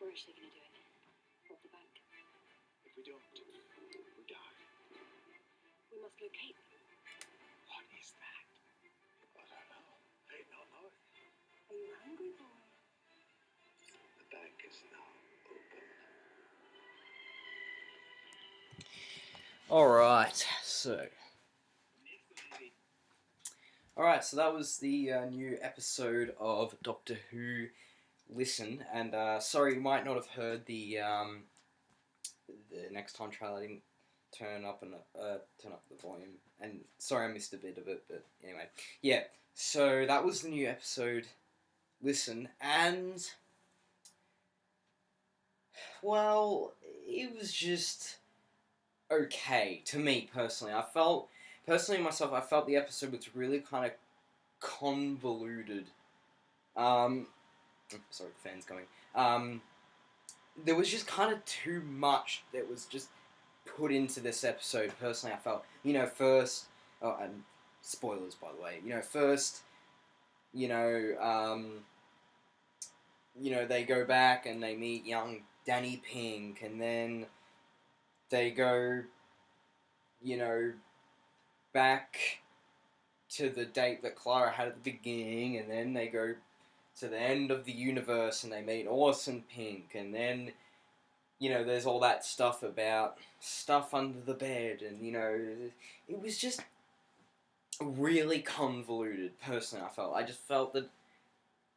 We're actually going to do it. Rob the bank. If we don't, we die. We must locate them. What is that? I don't know. I don't know. Are you hungry, boy? The bank is now open. Alright, so that was the new episode of Doctor Who Listen, and sorry you might not have heard the next time trailer. I didn't turn up the volume, and sorry I missed a bit of it, but anyway, yeah. So that was the new episode Listen, and well, it was just okay to me personally. I felt the episode was really kind of convoluted. Sorry, the fan's going. There was just kind of too much that was just put into this episode. Personally, I felt, first, and spoilers by the way, first, they go back and they meet young Danny Pink, and then they go, back to the date that Clara had at the beginning, and then they go to the end of the universe and they meet Orson Pink, and then, there's all that stuff about stuff under the bed, and, it was just really convoluted, personally, I just felt that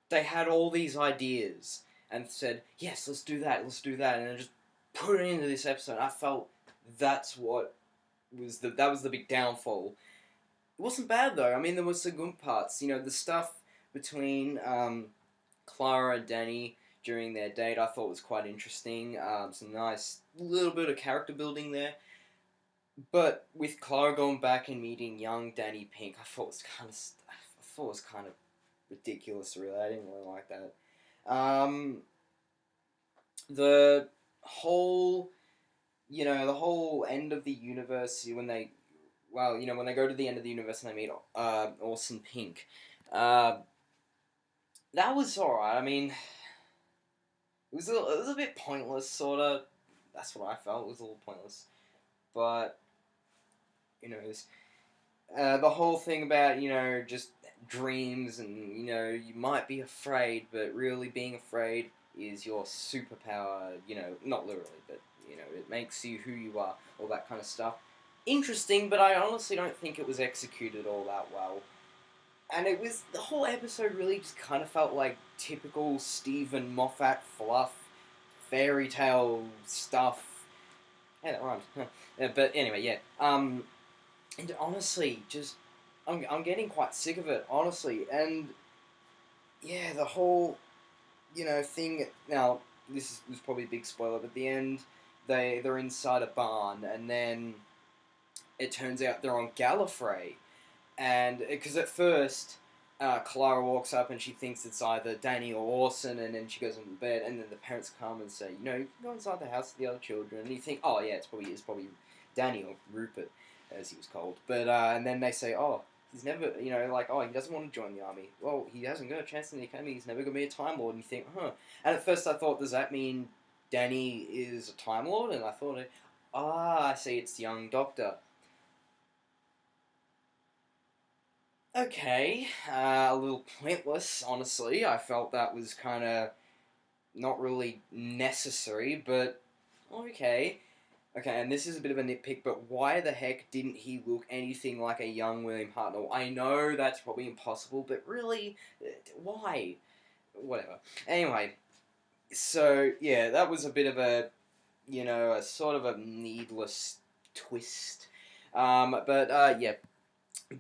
they had all these ideas and said, yes, let's do that, and then just put it into this episode. I felt that was the big downfall. It wasn't bad though. I mean, there was some good parts. The stuff between Clara and Danny during their date, I thought was quite interesting. Some nice little bit of character building there. But with Clara going back and meeting young Danny Pink, I thought it was kind of ridiculous. Really, I didn't really like that. The whole, the whole end of the universe when they go to the end of the universe and they meet Orson Pink, that was alright. I mean, it was a bit pointless, sort of. That's what I felt. It was a little pointless, but the whole thing about just dreams and you might be afraid, but really being afraid is your superpower. Not literally, but it makes you who you are. All that kind of stuff. Interesting, but I honestly don't think it was executed all that well. And the whole episode really just kind of felt like typical Stephen Moffat fluff, fairy tale stuff. Yeah, that rhymes. Yeah, but anyway, yeah. And honestly, just, I'm getting quite sick of it, honestly. And, yeah, the whole, thing, now, this was probably a big spoiler, but at the end, they're inside a barn, and then it turns out they're on Gallifrey, and because at first Clara walks up and she thinks it's either Danny or Orson, and then she goes into bed, and then the parents come and say, you can go inside the house with the other children, and you think, oh yeah, it's probably Danny or Rupert, as he was called, but and then they say, oh, he's never, he doesn't want to join the army. Well, he hasn't got a chance in the academy. He's never going to be a Time Lord. And you think, huh? And at first I thought, does that mean Danny is a Time Lord? And I thought, I see, it's the young Doctor. Okay, a little pointless, honestly. I felt that was kind of not really necessary, but okay. Okay, and this is a bit of a nitpick, but why the heck didn't he look anything like a young William Hartnell? I know that's probably impossible, but really, why? Whatever. Anyway, so, yeah, that was a bit of a sort of a needless twist. Yeah.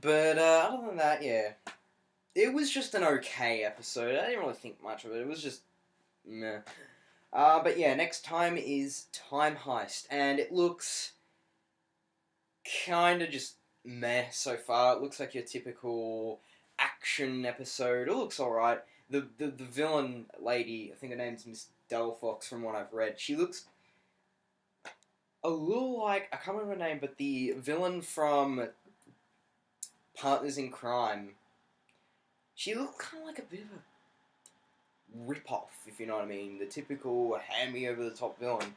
But, other than that, yeah. It was just an okay episode. I didn't really think much of it. It was just meh. But yeah, next time is Time Heist, and it looks kind of just meh so far. It looks like your typical action episode. It looks alright. The villain lady, I think her name's Miss Delphox from what I've read, she looks a little like, I can't remember her name, but the villain from Partners in Crime. She looked kind of like a bit of rip-off, if you know what I mean. The typical hand-me-over-the-top villain.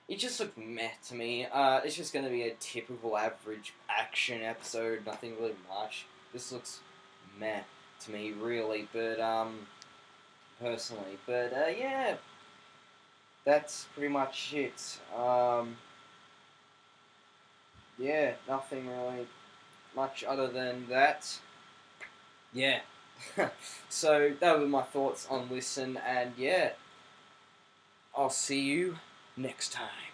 It just looked meh to me. It's just going to be a typical average action episode, nothing really much. This looks meh to me, really, but, personally. But, yeah, that's pretty much it. Yeah, nothing really much other than that. Yeah. So, that were my thoughts on Listen, and yeah, I'll see you next time.